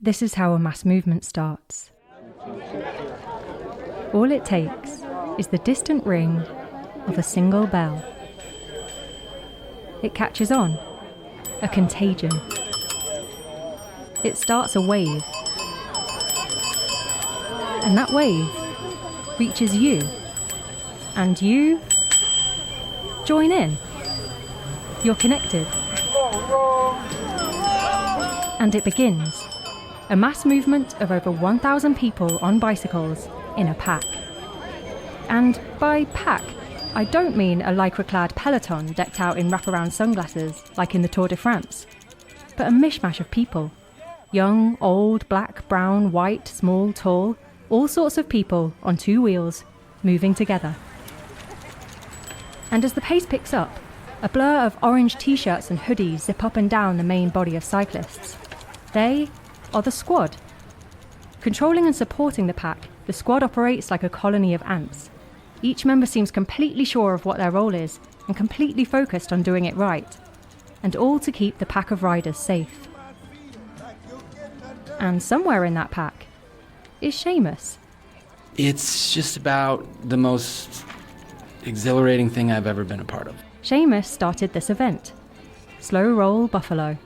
This is how a mass movement starts. All it takes is the distant ring of a single bell. It catches on, a contagion. It starts a wave. And that wave reaches you. And you join in. You're connected. And it begins. A mass movement of over 1,000 people on bicycles in a pack. And by pack, I don't mean a lycra-clad peloton decked out in wraparound sunglasses like in the Tour de France, but a mishmash of people. Young, old, black, brown, white, small, tall, all sorts of people on two wheels, moving together. And as the pace picks up, a blur of orange t-shirts and hoodies zip up and down the main body of cyclists. They are the squad. Controlling and supporting the pack, the squad operates like a colony of ants. Each member seems completely sure of what their role is and completely focused on doing it right. And all to keep the pack of riders safe. And somewhere in that pack is Seamus. It's just about the most exhilarating thing I've ever been a part of. Seamus started this event, Slow Roll Buffalo.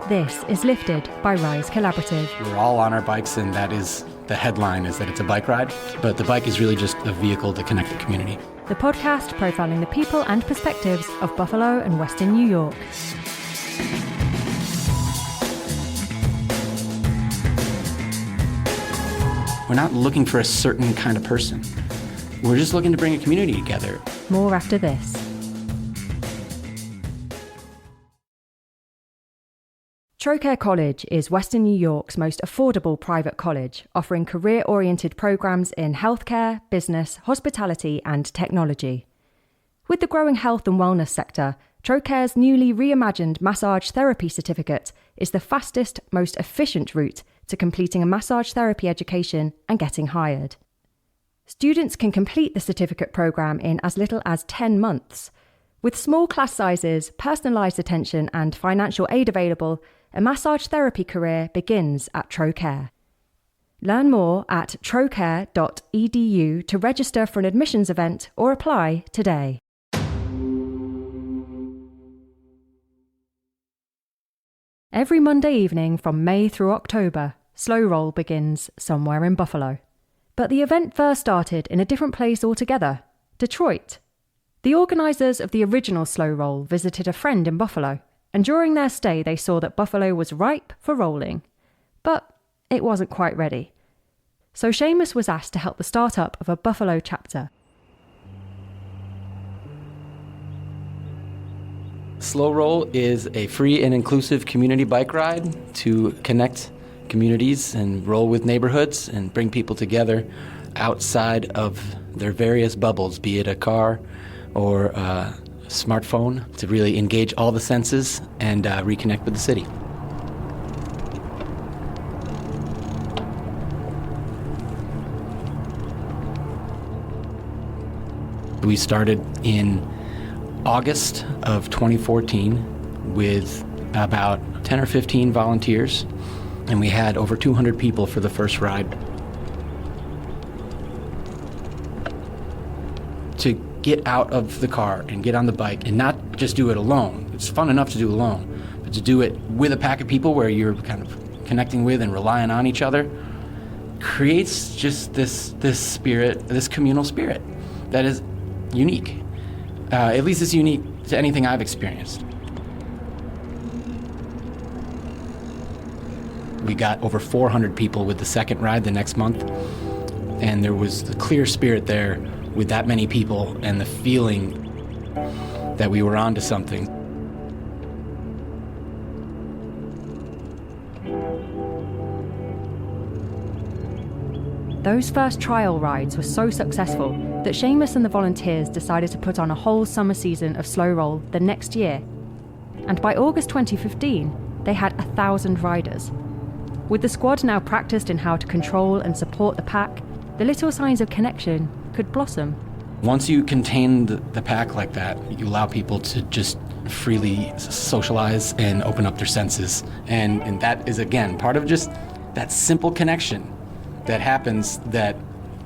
This is lifted by Rise Collaborative. We're all on our bikes, and that is the headline, is that it's a bike ride, but the bike is really just a vehicle to connect the community. The podcast profiling the people and perspectives of Buffalo and Western New York. We're not looking for a certain kind of person. We're just looking to bring a community together. More after this. Trocaire College is Western New York's most affordable private college, offering career-oriented programs in healthcare, business, hospitality, and technology. With the growing health and wellness sector, Trocaire's newly reimagined massage therapy certificate is the fastest, most efficient route to completing a massage therapy education and getting hired. Students can complete the certificate program in as little as 10 months. With small class sizes, personalised attention and financial aid available, a massage therapy career begins at Trocaire. Learn more at trocaire.edu to register for an admissions event or apply today. Every Monday evening from May through October, Slow Roll begins somewhere in Buffalo. But the event first started in a different place altogether, Detroit. The organisers of the original Slow Roll visited a friend in Buffalo, and during their stay they saw that Buffalo was ripe for rolling. But it wasn't quite ready. So Seamus was asked to help the start-up of a Buffalo chapter. Slow Roll is a free and inclusive community bike ride to connect communities and roll with neighborhoods and bring people together outside of their various bubbles, be it a car or a smartphone, to really engage all the senses and reconnect with the city. We started in August of 2014 with about 10 or 15 volunteers, and we had over 200 people for the first ride. To get out of the car and get on the bike and not just do it alone. It's fun enough to do alone, but to do it with a pack of people where you're kind of connecting with and relying on each other creates just this spirit, this communal spirit that is unique. At least it's unique to anything I've experienced. We got over 400 people with the second ride the next month, and there was the clear spirit there with that many people and the feeling that we were onto something. Those first trial rides were so successful that Seamus and the volunteers decided to put on a whole summer season of Slow Roll the next year. And by August 2015, they had 1,000 riders. With the squad now practiced in how to control and support the pack, the little signs of connection could blossom. Once you contain the pack like that, you allow people to just freely socialize and open up their senses. And that is, again, part of just that simple connection that happens, that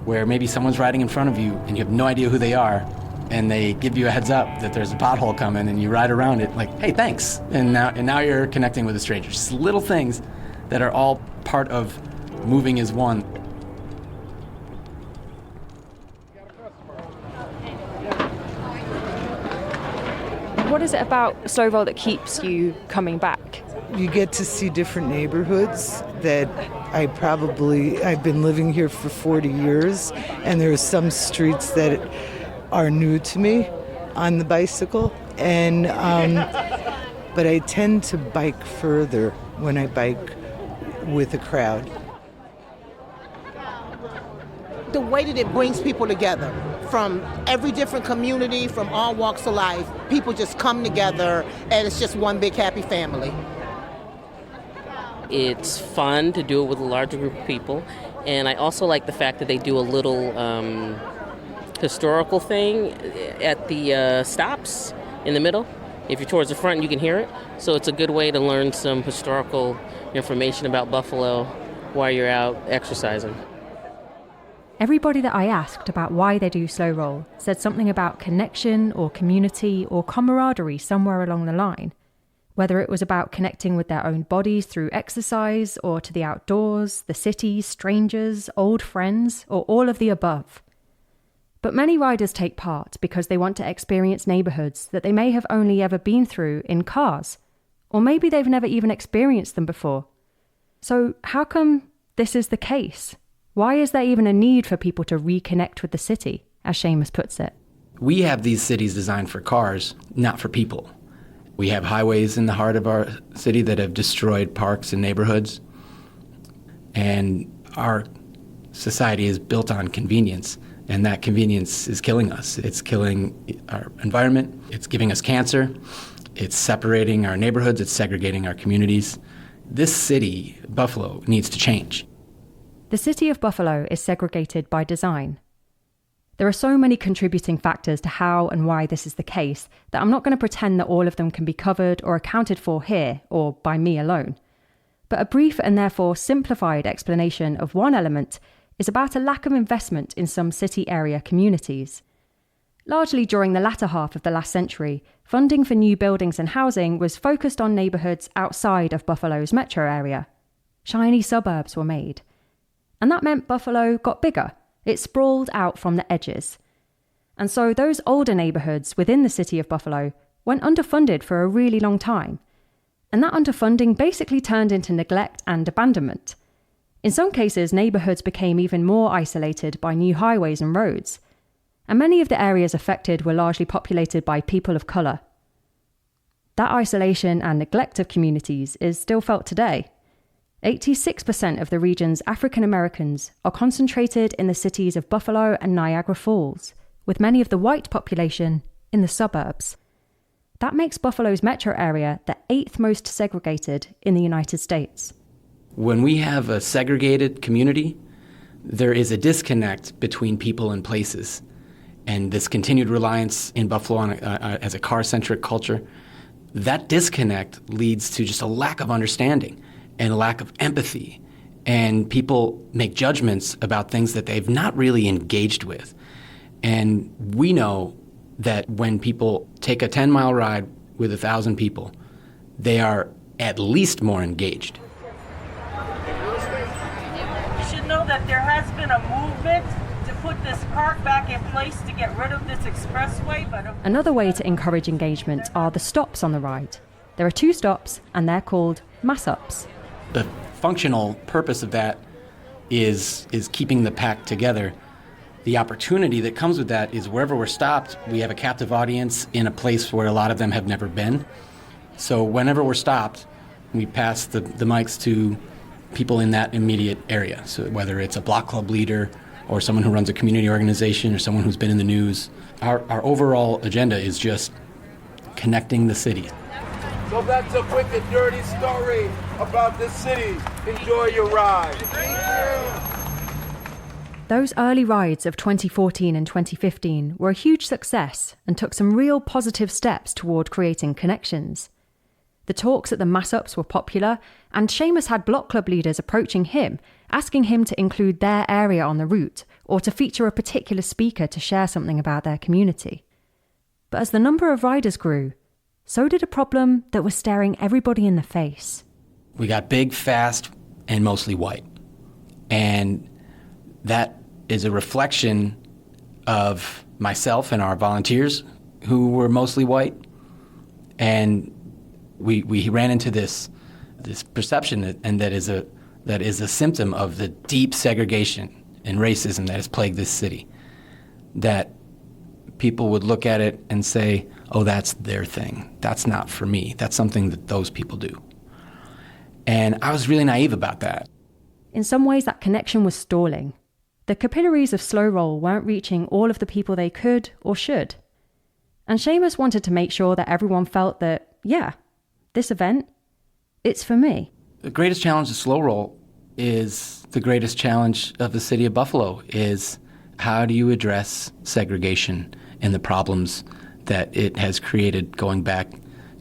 where maybe someone's riding in front of you and you have no idea who they are, and they give you a heads up that there's a pothole coming, and you ride around it like, hey, thanks. And now you're connecting with a stranger. Just little things that are all part of moving as one. What is it about Slow Roll that keeps you coming back? You get to see different neighborhoods that I've been living here for 40 years, and there are some streets that are new to me on the bicycle, and but I tend to bike further when I bike with a crowd. The way that it brings people together from every different community, from all walks of life, people just come together, and it's just one big happy family. It's fun to do it with a larger group of people, and I also like the fact that they do a little historical thing at the stops in the middle. If you're towards the front, you can hear it. So it's a good way to learn some historical information about Buffalo while you're out exercising. Everybody that I asked about why they do Slow Roll said something about connection or community or camaraderie somewhere along the line. Whether it was about connecting with their own bodies through exercise, or to the outdoors, the city, strangers, old friends, or all of the above. But many riders take part because they want to experience neighborhoods that they may have only ever been through in cars, or maybe they've never even experienced them before. So how come this is the case? Why is there even a need for people to reconnect with the city, as Seamus puts it? We have these cities designed for cars, not for people. We have highways in the heart of our city that have destroyed parks and neighborhoods. And our society is built on convenience, and that convenience is killing us. It's killing our environment, it's giving us cancer, it's separating our neighborhoods, it's segregating our communities. This city, Buffalo, needs to change. The city of Buffalo is segregated by design. There are so many contributing factors to how and why this is the case that I'm not going to pretend that all of them can be covered or accounted for here or by me alone. But a brief and therefore simplified explanation of one element is about a lack of investment in some city area communities. Largely during the latter half of the last century, funding for new buildings and housing was focused on neighbourhoods outside of Buffalo's metro area. Shiny suburbs were made. And that meant Buffalo got bigger. It sprawled out from the edges. And so those older neighbourhoods within the city of Buffalo went underfunded for a really long time. And that underfunding basically turned into neglect and abandonment. In some cases, neighbourhoods became even more isolated by new highways and roads. And many of the areas affected were largely populated by people of colour. That isolation and neglect of communities is still felt today. 86% of the region's African Americans are concentrated in the cities of Buffalo and Niagara Falls, with many of the white population in the suburbs. That makes Buffalo's metro area the 8th most segregated in the United States. When we have a segregated community, there is a disconnect between people and places. And this continued reliance in Buffalo on as a car-centric culture, that disconnect leads to just a lack of understanding and a lack of empathy. And people make judgments about things that they've not really engaged with. And we know that when people take a 10-mile ride with 1,000 people, they are at least more engaged. You should know that there has been a movement to put this park back in place to get rid of this expressway. Another way to encourage engagement are the stops on the ride. There are 2 stops, and they're called mass-ups. The functional purpose of that is keeping the pack together. The opportunity that comes with that is wherever we're stopped, we have a captive audience in a place where a lot of them have never been. So whenever we're stopped, we pass the mics to people in that immediate area. So whether it's a block club leader or someone who runs a community organization or someone who's been in the news, our overall agenda is just connecting the city. So that's a quick and dirty story about the city. Enjoy your ride. Thank you. Those early rides of 2014 and 2015 were a huge success and took some real positive steps toward creating connections. The talks at the mass-ups were popular, and Seamus had block club leaders approaching him, asking him to include their area on the route or to feature a particular speaker to share something about their community. But as the number of riders grew, so did a problem that was staring everybody in the face. We got big, fast, and mostly white. And that is a reflection of myself and our volunteers who were mostly white. And we ran into this perception and that is a symptom of the deep segregation and racism that has plagued this city. That people would look at it and say, oh, that's their thing. That's not for me. That's something that those people do. And I was really naive about that. In some ways, that connection was stalling. The capillaries of Slow Roll weren't reaching all of the people they could or should. And Seamus wanted to make sure that everyone felt that, yeah, this event, it's for me. The greatest challenge of Slow Roll is the greatest challenge of the city of Buffalo, is how do you address segregation and the problems that it has created going back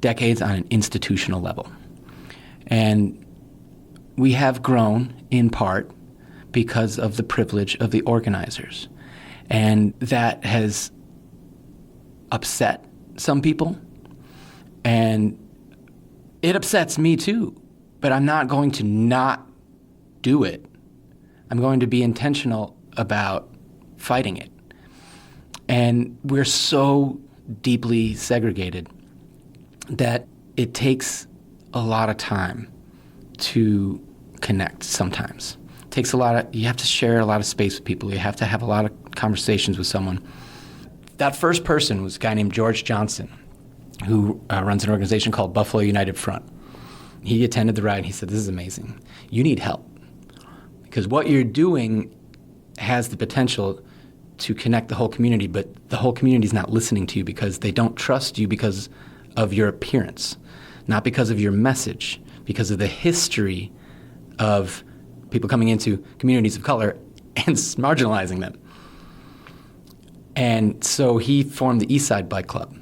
decades on an institutional level. And we have grown in part because of the privilege of the organizers. And that has upset some people. And it upsets me too. But I'm not going to not do it. I'm going to be intentional about fighting it. And we're so deeply segregated that it takes a lot of time to connect sometimes. It takes you have to share a lot of space with people. You have to have a lot of conversations with someone. That first person was a guy named George Johnson, who runs an organization called Buffalo United Front. He attended the ride and he said, this is amazing. You need help. Because what you're doing has the potential to connect the whole community, but the whole community is not listening to you because they don't trust you because of your appearance, not because of your message, because of the history of people coming into communities of color and marginalizing them. And so he formed the East Side Bike Club.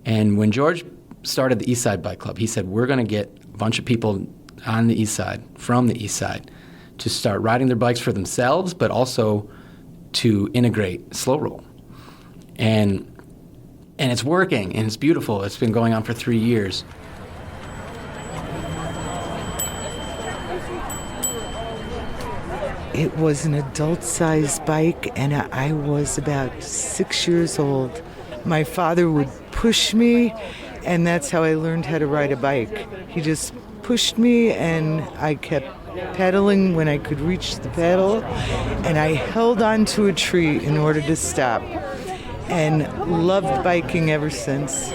And when George started the East Side Bike Club, he said, we're going to get a bunch of people on the East Side, from the East Side, to start riding their bikes for themselves, but also to integrate Slow Roll. And it's working, and it's beautiful. It's been going on for 3 years. It was an adult-sized bike, and I was about 6 years old. My father would push me, and that's how I learned how to ride a bike. He just pushed me, and I kept pedaling when I could reach the pedal, and I held onto a tree in order to stop, and loved biking ever since.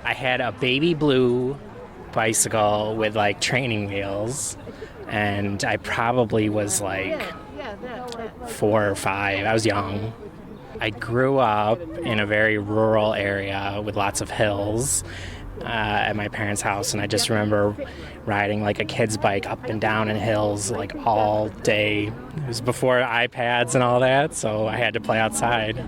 I had a baby blue bicycle with like training wheels, and I probably was like 4 or 5. I was young. I grew up in a very rural area with lots of hills at my parents' house, and I just remember riding like a kid's bike up and down in hills like all day. It was before iPads and all that, so I had to play outside.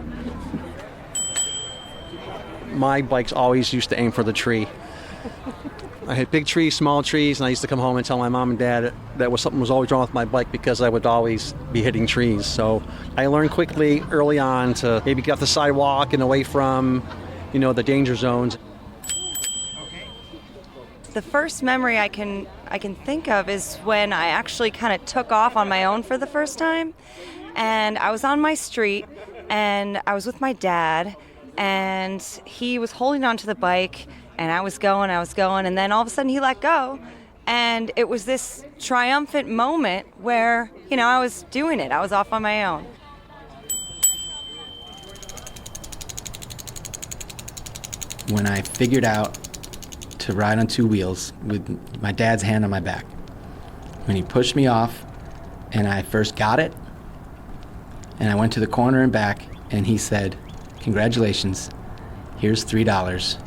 My bikes always used to aim for the tree. I had big trees, small trees, and I used to come home and tell my mom and dad that something was always wrong with my bike because I would always be hitting trees. So I learned quickly early on to maybe get off the sidewalk and away from, the danger zones. The first memory I can think of is when I actually kind of took off on my own for the first time. And I was on my street, and I was with my dad, and he was holding onto the bike, and I was going, and then all of a sudden he let go. And it was this triumphant moment where, I was doing it. I was off on my own. When I figured out to ride on 2 wheels with my dad's hand on my back, when he pushed me off and I first got it, and I went to the corner and back, and he said, congratulations, here's $3.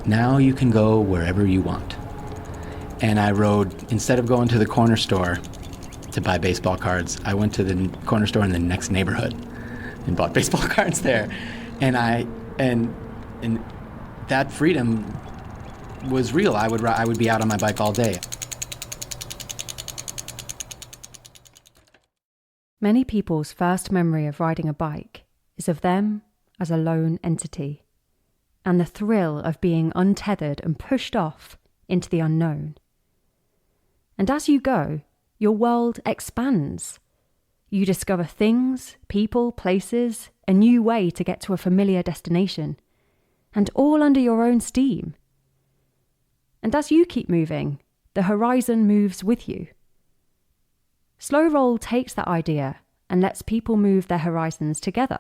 Now you can go wherever you want. And I rode, instead of going to the corner store, to buy baseball cards. I went to the corner store in the next neighborhood and bought baseball cards there. And that freedom was real. I would be out on my bike all day. Many people's first memory of riding a bike is of them as a lone entity, and the thrill of being untethered and pushed off into the unknown. And as you go, your world expands. You discover things, people, places, a new way to get to a familiar destination, and all under your own steam. And as you keep moving, the horizon moves with you. Slow Roll takes that idea and lets people move their horizons together.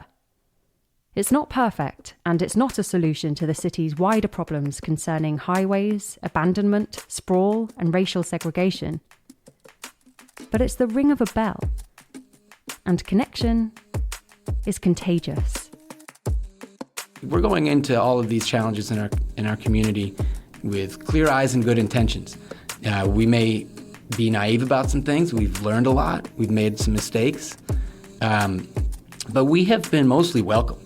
It's not perfect, and it's not a solution to the city's wider problems concerning highways, abandonment, sprawl, and racial segregation. But it's the ring of a bell, and connection is contagious. We're going into all of these challenges in our community with clear eyes and good intentions. We may be naive about some things. We've learned a lot. We've made some mistakes. But we have been mostly welcomed.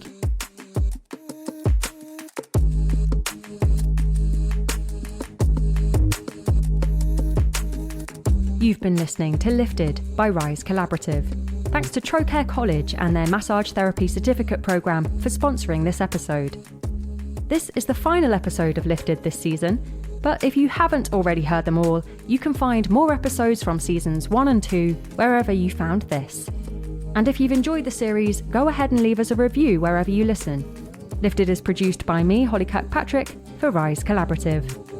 You've been listening to Lifted by Rise Collaborative. Thanks to Trocaire College and their Massage Therapy Certificate Programme for sponsoring this episode. This is the final episode of Lifted this season, but if you haven't already heard them all, you can find more episodes from seasons 1 and 2 wherever you found this. And if you've enjoyed the series, go ahead and leave us a review wherever you listen. Lifted is produced by me, Holly Kirkpatrick, for Rise Collaborative.